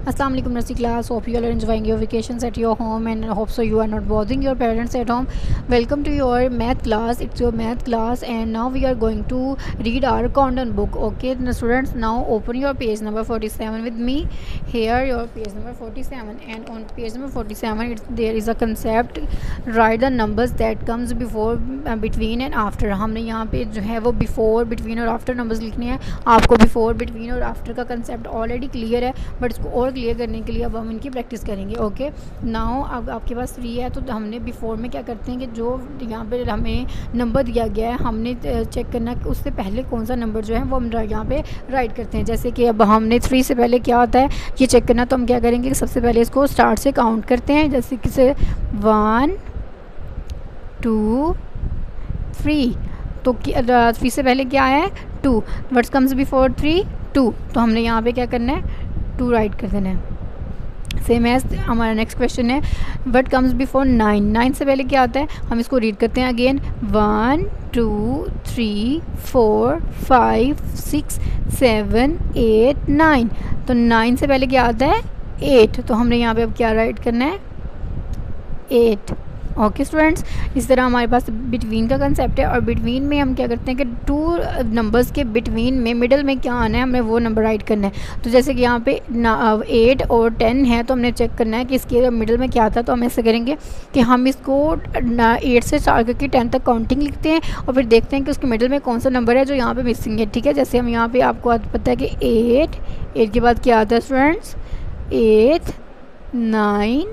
Assalamu alaikum nursery class. Hope you all are enjoying your vacations at your home and hope so you are not bothering your parents at home. Welcome to your math class. It's your math class and now we are going to read our countdown book. Okay students, now open your page number 47 with me. Here your page number 47 and on page number 47 there is a concept. Write the numbers that comes before, between and after. हमने यहाँ पे जो है वो before, between और after numbers लिखने हैं. आपको बिफोर, बिटवीन और आफ्टर का कंसेप्ट ऑलरेडी क्लियर है, बट इसको और क्लियर करने के लिए अब हम इनकी प्रैक्टिस करेंगे. ओके नाउ अब आपके पास फ्री है तो हमने बिफोर में क्या करते हैं कि जो यहाँ पे हमें नंबर दिया गया है हमने चेक करना कि उससे पहले कौन सा नंबर जो है वो हम यहाँ पे राइट करते हैं. जैसे कि अब हमने 3 से पहले क्या होता है ये चेक करना, तो हम क्या करेंगे कि सबसे पहले इसको स्टार्ट से काउंट करते हैं. जैसे कि 1 2 3, तो 3 से पहले क्या है 2. व्हाट कम्स बिफोर 3 2, तो हमने यहाँ पे क्या करना है 2 राइट कर देना है. सेम एज हमारा नेक्स्ट क्वेश्चन है व्हाट कम्स बिफोर 9. 9 से पहले क्या आता है हम इसको रीड करते हैं अगेन 1 2 3 4 5 6 7 8 9. तो 9 से पहले क्या आता है 8, तो हमने यहाँ पे अब क्या राइट करना है 8. ओके स्टूडेंट्स, इस तरह हमारे पास बिटवीन का कंसेप्ट है और बिटवीन में हम क्या करते हैं कि 2 नंबर्स के बिटवीन में मिडल में क्या आना है हमें वो नंबर राइट करना है. तो जैसे कि यहाँ पे 8 और 10 है तो हमने चेक करना है कि इसके मिडल में क्या था. तो हम ऐसे करेंगे कि हम इसको 8 से स्टार्ट करके 10 तक काउंटिंग लिखते हैं और फिर देखते हैं कि उसके मिडल में कौन सा नंबर है जो यहाँ पर मिसिंग है. ठीक है, जैसे हम यहाँ पर आपको पता है कि 8 के बाद क्या आता है स्टूडेंट्स 8 9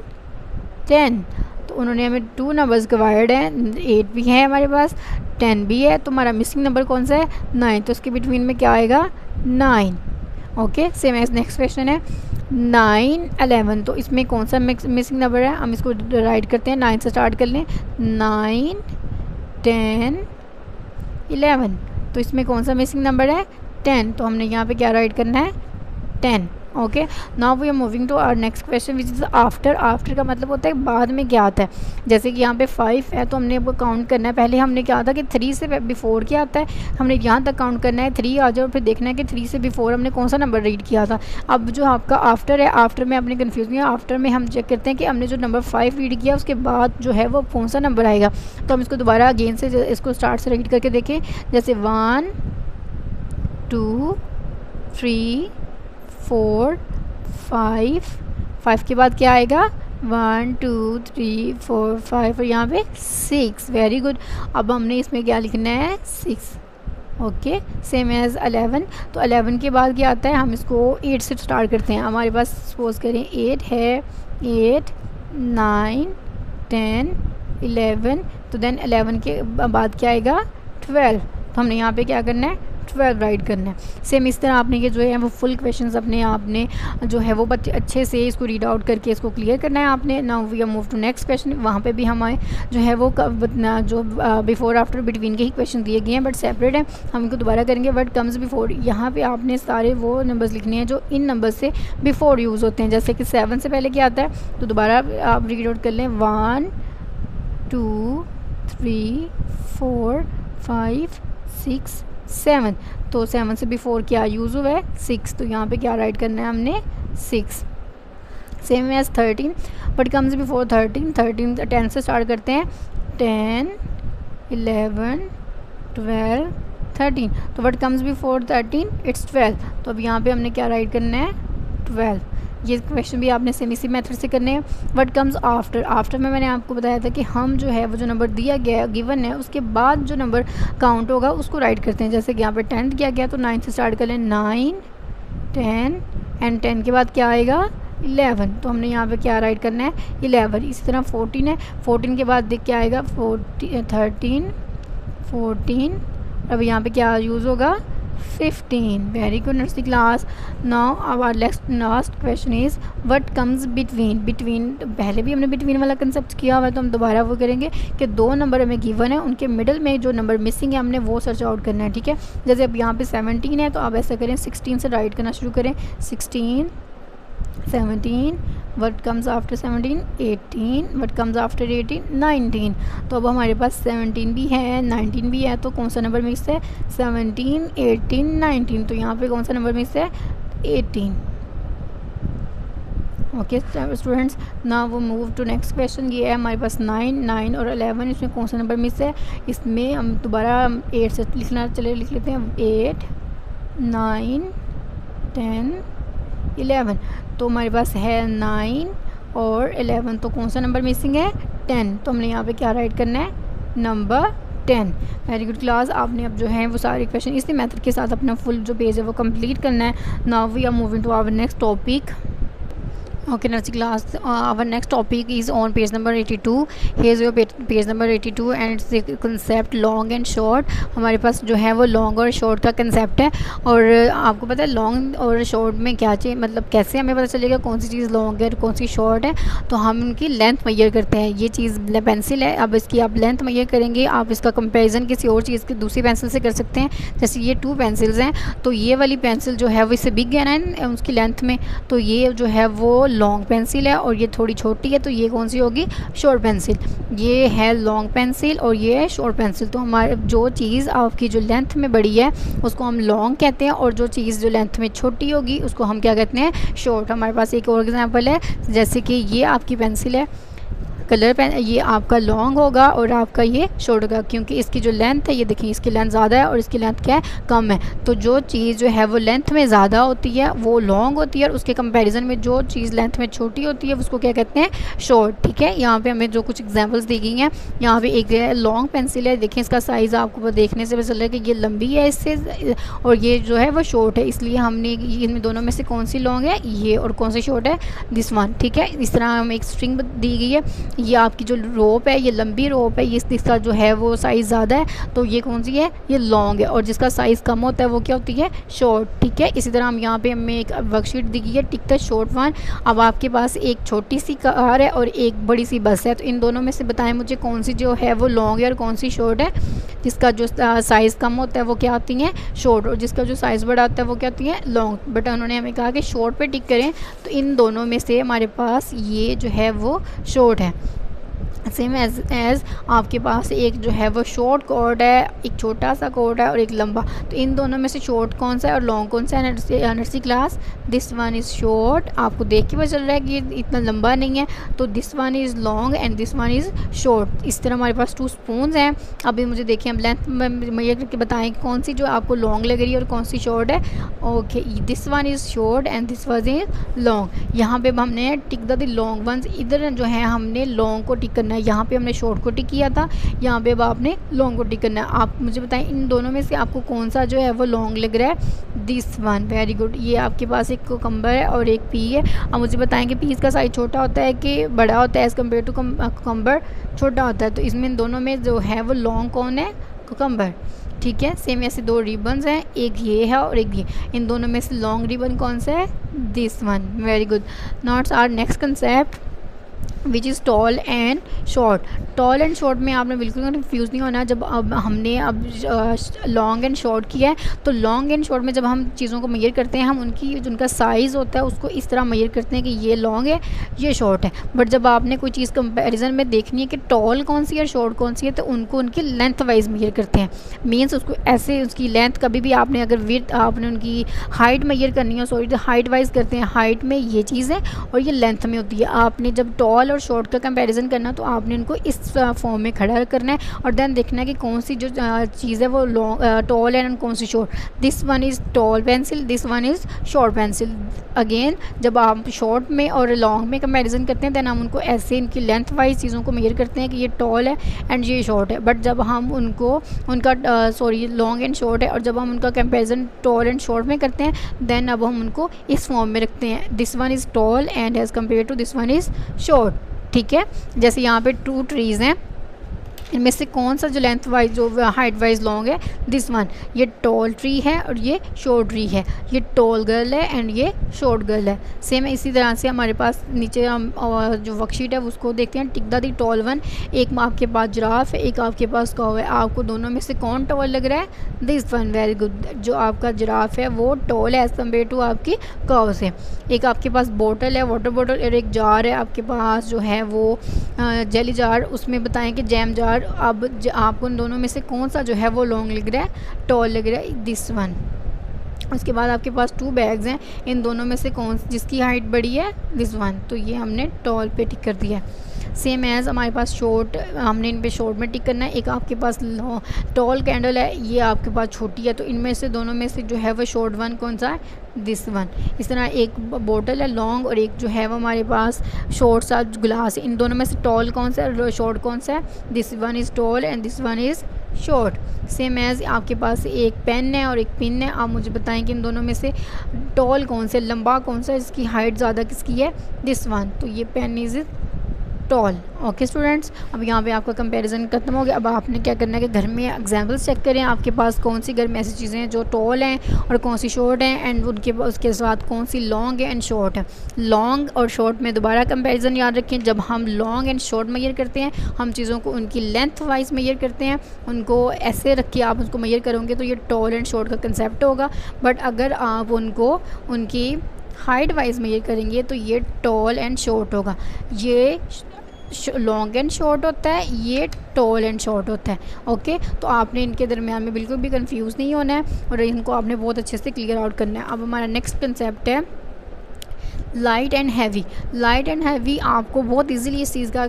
10. तो उन्होंने हमें 2 नंबर्स गवाइड हैं, 8 भी है हमारे पास 10 भी है, तो हमारा मिसिंग नंबर कौन सा है 9. तो उसके बिटवीन में क्या आएगा 9. Okay same as next question है 9 11. तो इसमें कौन सा मिसिंग नंबर है हम इसको राइट करते हैं. 9 से स्टार्ट कर लें 9 10 11. तो इसमें कौन सा मिसिंग नंबर है 10, तो हमने यहाँ पे क्या राइट करना है 10. Okay now we are moving to our next question which is after. After का मतलब होता है बाद में क्या आता है. जैसे कि यहाँ पे 5 है तो हमने वो काउंट करना है. पहले हमने क्या था कि 3 से बिफोर क्या आता है हमने यहाँ तक काउंट करना है 3 आ जाए और फिर देखना है कि 3 से बिफोर हमने कौन सा नंबर रीड किया था. अब जो आपका आफ्टर है, आफ्टर में आपने कन्फ्यूज़ नहीं है. आफ्टर में हम चेक करते हैं कि हमने जो नंबर 5 रीड किया उसके बाद जो है वो कौन सा नंबर आएगा. तो हम इसको दोबारा अगेन से इसको स्टार्ट से रीड करके देखें. जैसे 1 2 3 4 5 के बाद क्या आएगा 1 2 3 4 5 और यहाँ पे 6. Very good. अब हमने इसमें क्या लिखना है 6. Okay same as 11. तो 11 के बाद क्या आता है हम इसको 8 से स्टार्ट करते हैं. हमारे पास सपोज करें 8 है 8 9 10 11. तो देन 11 के बाद क्या आएगा 12. तो हमने यहाँ पे क्या करना है 12 राइट करना है. सेम इस तरह आपने ये जो है वो फुल क्वेश्चंस अपने आपने जो है वो अच्छे से इसको रीड आउट करके इसको क्लियर करना है आपने. Now we are move to next question. वहाँ पे भी हमारे जो है वो जो बिफोर आफ्टर बिटवीन के ही क्वेश्चन दिए गए हैं बट सेपरेट हैं. हम इनको दोबारा करेंगे. What comes before. यहाँ पे आपने सारे वो नंबर्स लिखने हैं जो इन नंबर से बिफोर यूज़ होते हैं. जैसे कि 7 से पहले क्या आता है तो दोबारा आप रीड आउट कर लें 1 2 3 4 5 6 7. तो 7 से बिफोर क्या यूज़ हुआ है 6, तो यहाँ पे क्या राइट करना है हमने 6. Same as 13. But comes before 13 10 से स्टार्ट करते हैं 10 11 12 13. तो व्हाट कम्स बिफोर 13 इट्स 12. तो अब यहाँ पे हमने क्या राइट करना है 12. ये क्वेश्चन भी आपने सेम इसी मेथड से करने हैं. What comes after. आफ्टर में मैंने आपको बताया था कि हम जो है वो जो नंबर दिया गया है गिवन है उसके बाद जो नंबर काउंट होगा उसको राइट करते हैं. जैसे कि यहाँ पे 10 किया गया तो 9 से स्टार्ट कर लें 9 10 एंड 10 के बाद क्या आएगा 11. तो हमने यहाँ पे क्या राइट करना है 11. इसी तरह 14 है. 14 के बाद देख क्या आएगा 13 14. अब यहाँ पे क्या यूज़ होगा 15. Very good nursery class. Now our last question is what comes between. पहले भी हमने बिटवीन वाला कंसेप्ट किया हुआ है तो हम दोबारा वो करेंगे कि 2 नंबर हमें गिवन है उनके मिडल में जो नंबर मिसिंग है हमने वो सर्च आउट करना है. ठीक है, जैसे अब यहाँ पे 17 है तो आप ऐसा करें 16 से राइट करना शुरू करें. 16 17. What comes after 17 18. What comes after 18 19. तो अब हमारे पास 17 भी है 19 भी है, तो कौन सा नंबर मिक्स है 17 18 19. तो यहाँ पे कौन सा नंबर मिक्स है 18. ओके स्टूडेंट्स, ना वो मूव टू नेक्स्ट क्वेश्चन। ये है हमारे पास 9 और 11, इसमें कौन सा नंबर मिस है? इसमें हम दोबारा 8 से लिखना, चले लिख लेते हैं 8 9 10 11। तो हमारे पास है 9 और 11, तो कौन सा नंबर मिसिंग है? 10। तो हमने यहाँ पे क्या राइट करना है? नंबर 10। Very good class. आपने अब जो है वो सारे क्वेश्चन इसी मेथड के साथ अपना फुल जो पेज है वो कंप्लीट करना है। Now we are moving to our next topic. Okay, next class, our next topic is on page number 82. Here's your page number 82 and it's the concept long and short. हमारे पास जो है वो long और short का concept है। और आपको पता है लॉन्ग और शॉर्ट में क्या चाहिए, मतलब कैसे हमें पता चलेगा कौन सी चीज़ लॉन्ग है और कौन सी शॉर्ट है? तो हम उनकी लेंथ मेजर करते हैं। ये चीज़ पेंसिल है, अब इसकी आप लेंथ मेजर करेंगे। आप इसका कंपैरिजन किसी और चीज़ की दूसरी पेंसिल से कर सकते हैं। जैसे ये 2 पेंसिल्स हैं, तो ये वाली पेंसिल जो है वो इससे बिग है ना उसकी लेंथ में, तो ये जो है वो लॉन्ग पेंसिल है और ये थोड़ी छोटी है, तो ये कौन सी होगी? Short pencil. ये है लॉन्ग पेंसिल और ये है शॉर्ट पेंसिल। तो हमारे जो चीज़ आपकी जो लेंथ में बड़ी है उसको हम लॉन्ग कहते हैं, और जो चीज़ जो लेंथ में छोटी होगी उसको हम क्या कहते हैं? शॉर्ट। हमारे पास एक और एग्जांपल है, जैसे कि ये आपकी पेंसिल है, कलर पेन, ये आपका लॉन्ग होगा और आपका ये शॉर्ट होगा, क्योंकि इसकी जो लेंथ है, ये देखिए इसकी लेंथ ज़्यादा है और इसकी लेंथ क्या है? कम है। तो जो चीज़ जो है वो लेंथ में ज़्यादा होती है वो लॉन्ग होती है, और उसके कंपैरिजन में जो चीज़ लेंथ में छोटी होती है उसको क्या कहते हैं? शॉर्ट। ठीक है, यहाँ पे हमें जो कुछ एग्जांपल्स दी गई हैं, यहाँ पे एक लॉन्ग पेंसिल है, देखिए इसका साइज़ आपको देखने से पता चल रहा है कि ये लंबी है इससे, और ये जो है वो शॉर्ट है, इसलिए हमने इन दोनों में से कौन सी लॉन्ग है? ये, और कौन सी शॉर्ट है? This one. ठीक है, इस तरह हमें एक स्ट्रिंग दी गई है, ये आपकी जो रोप है ये लंबी रोप है, ये इसका जो है वो साइज़ ज़्यादा है, तो ये कौन सी है? ये लॉन्ग है, और जिसका साइज़ कम होता है वो क्या होती है? शॉर्ट। ठीक है, इसी तरह हम यहाँ पे हमें एक वर्कशीट दी गई है, टिक द शॉर्ट वन। अब आपके पास एक छोटी सी कार है और एक बड़ी सी बस है, तो इन दोनों में से बताएं मुझे कौन सी जो है वो लॉन्ग है और कौन सी शॉर्ट है? जिसका जो साइज़ कम होता है वो क्या होती हैं? शॉर्ट, और जिसका जो साइज़ बड़ा होता है वो क्या होती हैं? लॉन्ग। बट उन्होंने हमें कहा कि शॉर्ट पे टिक करें, तो इन दोनों में से हमारे पास ये जो है वो शॉर्ट है। सेम एज आपके पास एक जो है वो शॉर्ट कॉर्ड है, एक छोटा सा कॉर्ड है और एक लंबा, तो इन दोनों में से शॉर्ट कौन सा है और लॉन्ग कौन सा है? Nursery class, this one is short. आपको देख के पता चल रहा है कि ये इतना लंबा नहीं है, तो this one is long and this one is short. इस तरह हमारे पास 2 स्पून्स हैं। अभी मुझे देखिए हम लेंथ मेजर करके बताएं कौन सी जो आपको लॉन्ग लग रही है और कौन सी शॉर्ट है। Okay, this one is short and this one is long. यहाँ पे हमने टिक द लॉन्ग वंस, इधर जो है हमने लॉन्ग को टिक करना है, यहाँ पे हमने शॉर्ट को टिक किया था, यहाँ पे अब आपने लॉन्ग को टिक करना है। आप मुझे बताएं इन दोनों में से आपको कौन सा जो है वो लॉन्ग लग रहा है? This one. Very good. ये आपके पास एक कुकम्बर है और एक पी है। अब मुझे बताएं कि पीस का साइज़ छोटा होता है कि बड़ा होता है एज़ कम्पेयर टू कुकम्बर? छोटा होता है, तो इसमें इन दोनों में जो है वो लॉन्ग कौन है? कुकम्बर। ठीक है, सेम ऐसे 2 रिबन्स हैं, एक ये है और एक ये, इन दोनों में से लॉन्ग रिबन कौन सा है? This one. Very good. Notes are next concept which is tall and short. Tall and short में आपने बिल्कुल कन्फ्यूज़ नहीं होना। जब अब हमने लॉन्ग एंड शॉर्ट किया है, तो लॉन्ग एंड शॉर्ट में जब हम चीज़ों को मेजर करते हैं, हम उनकी जिनका साइज़ होता है उसको इस तरह मेजर करते हैं कि ये लॉन्ग है, ये शॉर्ट है। बट जब आपने कोई चीज़ कंपैरिजन में देखनी है कि टॉल कौन सी है, शॉर्ट कौन सी है, तो उनको उनकी लेंथ वाइज मेजर करते हैं। मीन्स उसको ऐसे उसकी लेंथ, कभी भी आपने अगर विड्थ आपने उनकी हाइट मेजर करनी हो, सॉरी, तो हाइट वाइज करते हैं। हाइट में ये चीज़ है और ये लेंथ में होती है। आपने जब टॉल और शॉर्ट का कंपैरिजन करना, तो आपने इनको इस फॉर्म में खड़ा करना है और देन देखना है कि कौन सी जो चीज़ है वो टॉल है एंड कौन सी short. This one is tall pencil, this one is short pencil. Again जब आप शॉर्ट में और लॉन्ग में कंपैरिजन करते हैं, देन हम उनको ऐसे इनकी लेंथ वाइज चीज़ों को मेजर करते हैं कि ये टॉल है एंड ये शॉर्ट है। बट जब हम उनको उनका लॉन्ग एंड शॉर्ट है, और जब हम उनका कंपैरिजन टॉल एंड शॉर्ट में करते हैं, देन अब हम उनको इस फॉर्म में रखते हैं, this one is tall and as compare to this one is short. ठीक है, जैसे यहाँ पे 2 ट्रीज़ हैं, इनमें से कौन सा जो लेंथ वाइज जो हाइट वाइज लॉन्ग है? This one. ये टॉल ट्री है और ये शॉर्ट ट्री है। ये टॉल गर्ल है एंड ये शॉर्ट गर्ल है। सेम इसी तरह से हमारे पास नीचे हम जो वर्कशीट है उसको देखते हैं, टिक द टॉल वन। एक आपके पास जिराफ है, एक आपके पास काऊ है। आपको दोनों में से कौन टॉल लग रहा है? This one. Very good. जो आपका जिराफ है वो टॉल है एज़ कम्पेयर टू आपकी काऊ से। एक आपके पास बोतल है, वाटर बोतल, और एक जार है आपके पास जो है वो जेली जार, उसमें बताएं कि जैम जार। अब आपको उन दोनों में से कौन सा जो है वो लॉन्ग लग रहा है? टॉल लग रहा है, दिस वन। उसके बाद आपके पास 2 बैग्स हैं, इन दोनों में से कौन जिसकी हाइट बड़ी है, दिस वन, तो ये हमने टॉल पे टिक कर दिया है। सेम एज़ हमारे पास शॉर्ट, हमने इन पे शॉर्ट में टिक करना है। एक आपके पास टॉल कैंडल है, ये आपके पास छोटी है, तो इनमें से दोनों में से जो है वो शॉर्ट वन कौन सा है, दिस वन। इस तरह एक बोतल है लॉन्ग और एक जो है वो हमारे पास शॉर्ट सा ग्लास है, इन दोनों में से टॉल कौन सा है, शॉर्ट कौन सा है, this one is tall and this one is short. Same as आपके पास एक पेन है और एक पिन है, आप मुझे बताएं कि इन दोनों में से टॉल कौन सा, लंबा कौन सा, इसकी हाइट ज़्यादा किसकी है, दिस वन, तो ये pen is tall. Okay students, अब यहाँ पे आपका कंपैरिजन खत्म हो गया। अब आपने क्या करना है कि घर में एग्जाम्पल्स चेक करें आपके पास कौन सी घर में ऐसी चीज़ें हैं जो टॉल हैं और कौन सी शॉर्ट हैं, एंड उसके साथ कौन सी लॉन्ग है एंड शॉर्ट है। लॉन्ग और शॉर्ट में दोबारा कंपैरिजन याद रखें, जब हम लॉन्ग एंड शॉर्ट मेजर करते हैं हम चीज़ों को उनकी लेंथ वाइज मेजर करते हैं, उनको ऐसे रख के आप उसको मेजर करोगे तो ये टॉल एंड शॉर्ट का कंसेप्ट होगा। बट अगर आप उनको उनकी हाइट वाइज मेजर करेंगे तो ये टॉल एंड शॉर्ट होगा। ये लॉन्ग एंड शॉर्ट होता है, ये टॉल एंड शॉर्ट होता है। ओके, तो आपने इनके दरमियान में बिल्कुल भी कंफ्यूज नहीं होना है और इनको आपने बहुत अच्छे से क्लियर आउट करना है। अब हमारा नेक्स्ट कंसेप्ट है light and heavy. Light and heavy आपको बहुत इजीली इस चीज़ का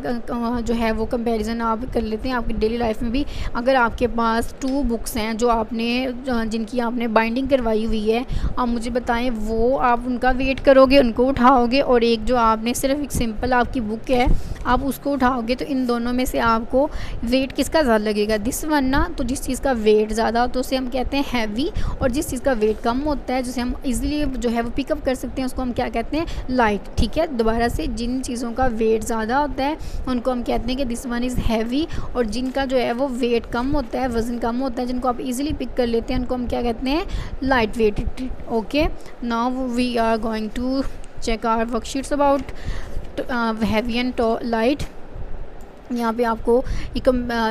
जो है वो कंपैरिजन आप कर लेते हैं आपकी डेली लाइफ में भी। अगर आपके पास 2 बुक्स हैं जो आपने जिनकी आपने बाइंडिंग करवाई हुई है, आप मुझे बताएं वो आप उनका वेट करोगे, उनको उठाओगे, और एक जो आपने सिर्फ एक सिंपल आपकी बुक है आप उसको उठाओगे, तो इन दोनों में से आपको वेट किसका ज़्यादा लगेगा, दिस वन ना। तो जिस चीज़ का वेट ज़्यादा हो तो उसे हम कहते हैं हैवी, और जिस चीज़ का वेट कम होता है जिसे हम इजीली जो है वो पिकअप कर सकते हैं उसको हम क्या कहते हैं, लाइट। ठीक है, दोबारा से जिन चीज़ों का वेट ज़्यादा होता है उनको हम कहते हैं कि दिस वन इज़ हैवी, और जिनका जो है वो वेट कम होता है, वज़न कम होता है, जिनको आप इजीली पिक कर लेते हैं उनको हम क्या कहते हैं, light weighted. Okay, now we are going to check our worksheets about heavy and light. यहाँ पे आपको एक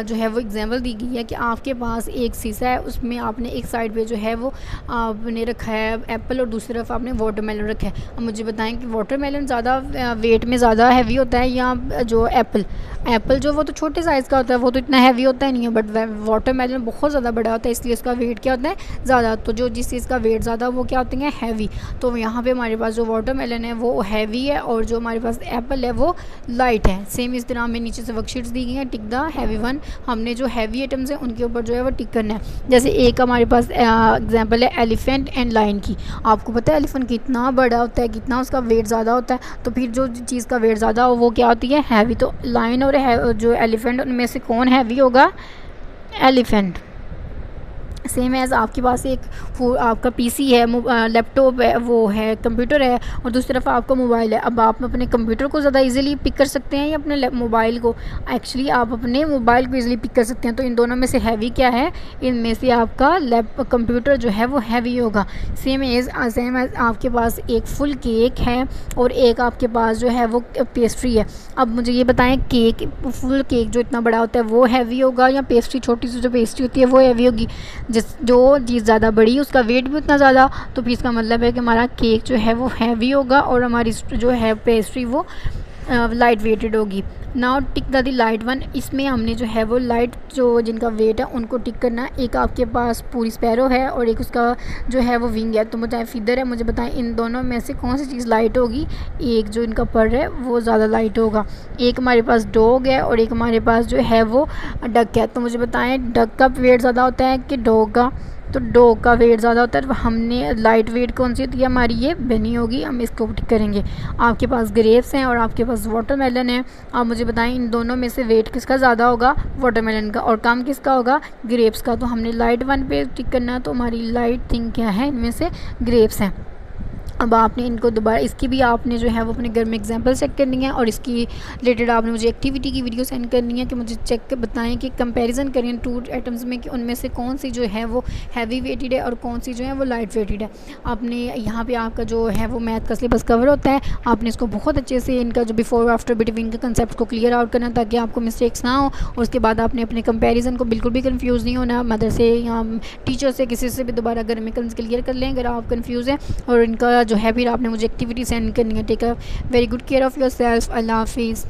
जो है वो एग्जांपल दी गई है कि आपके पास एक शीशा है, उसमें आपने एक साइड पे जो है वो आपने रखा है एप्पल और दूसरी तरफ आपने वाटरमेलन रखा है। अब मुझे बताएं कि वाटरमेलन ज़्यादा वेट में ज़्यादा हैवी होता है या जो एप्पल जो वो तो छोटे साइज़ का होता है, वो तो इतना हैवी होता है नहीं है, बट वाटरमेलन बहुत ज़्यादा बड़ा होता है इसलिए उसका वेट क्या होता है, ज़्यादा। तो जो जिस चीज़ का वेट ज़्यादा वो क्या होती है, हैवी। तो यहाँ पर हमारे पास जो वाटरमेलन है वो हैवी है और जो हमारे पास एप्पल है वो लाइट है। सेम इस तरह हमें नीचे से वर्कशीट्स दी गई हैं, टिक द हैवी वन। हमने जो हैवी आइटम्स हैं उनके ऊपर जो है वो टिक करना है। जैसे एक हमारे पास एग्जांपल है एलिफेंट एंड लाइन की। आपको पता है एलिफेंट कितना बड़ा होता है, कितना उसका वेट ज़्यादा होता है, तो फिर जो चीज़ का वेट ज़्यादा हो वो क्या होती है, हैवी। तो लाइन और जो एलिफेंट उनमें से कौन हैवी होगा, एलिफेंट। सेम एज़ आपके पास एक आपका पीसी है, लैपटॉप है, वो है कंप्यूटर है, और दूसरी तरफ आपका मोबाइल है। अब आप अपने कंप्यूटर को ज़्यादा इजीली पिक कर सकते हैं या अपने मोबाइल को, एक्चुअली आप अपने मोबाइल को इजीली पिक कर सकते हैं। तो इन दोनों में से हैवी क्या है, इनमें से आपका कंप्यूटर जो है वो हैवी होगा। सेम एज़ आपके पास एक फुल केक है और एक आपके पास जो है वो पेस्ट्री है। अब मुझे ये बताएं केक, फुल केक जो इतना बड़ा होता है वो हैवी होगा या पेस्ट्री छोटी सी जो पेस्ट्री होती है वो हैवी होगी। जो चीज़ ज़्यादा बड़ी उसका वेट भी उतना ज़्यादा, तो फिर इसका मतलब है कि हमारा केक जो है वो हैवी होगा और हमारी जो है पेस्ट्री वो लाइट वेटेड होगी। Now tick the light one. इसमें हमने जो है वो लाइट जो जिनका वेट है उनको टिक करना। एक आपके पास पूरी स्पैरो है और एक उसका जो है वो विंग है, तो मुझे फिदर है। मुझे बताएं इन दोनों में से कौन सी चीज़ लाइट होगी, एक जो इनका पर है वो ज़्यादा लाइट होगा। एक हमारे पास डॉग है और एक हमारे पास जो है वो डक है, तो मुझे बताएं डक का वेट ज़्यादा होता है कि डॉग का, तो डॉग का वेट ज़्यादा होता है। तो हमने लाइट वेट कौन सी होती है हमारी, ये बनी होगी, हम इसको टिक करेंगे। आपके पास ग्रेप्स हैं और आपके पास वाटरमेलन है। आप मुझे बताएं इन दोनों में से वेट किसका ज़्यादा होगा, वाटरमेलन का, और कम किसका होगा, ग्रेप्स का। तो हमने लाइट वन पे टिक करना है, तो हमारी लाइट थिंग क्या है, इनमें से ग्रेप्स हैं। अब आपने इनको दोबारा इसकी भी आपने जो है वो अपने घर में एग्जांपल चेक करनी है और इसकी रिलेटेड आपने मुझे एक्टिविटी की वीडियो सेंड करनी है कि मुझे चेक बताएं कि कंपैरिजन करें 2 आइटम्स में कि उनमें से कौन सी जो है वो हैवी वेटेड है और कौन सी जो है वो लाइट वेटेड है। आपने यहाँ पे आपका जो है वो मैथ का सिलेबस कवर होता है, आपने इसको बहुत अच्छे से इनका जो बिफोर आफ्टर बिटवीन के कंसेप्ट को क्लियर आउट करना ताकि आपको मिस्टेक्स ना हो। और उसके बाद आपने अपने कंपेरिजन को बिल्कुल भी कन्फ्यूज़ नहीं होना, मदर से या टीचर से किसी से भी दोबारा घर में क्लियर कर लें अगर आप कन्फ्यूज़ हैं। और इनका जो है फिर आपने मुझे एक्टिविटी सेंड करनी है। Take a very good care of your self. अल्लाह हाफिज़।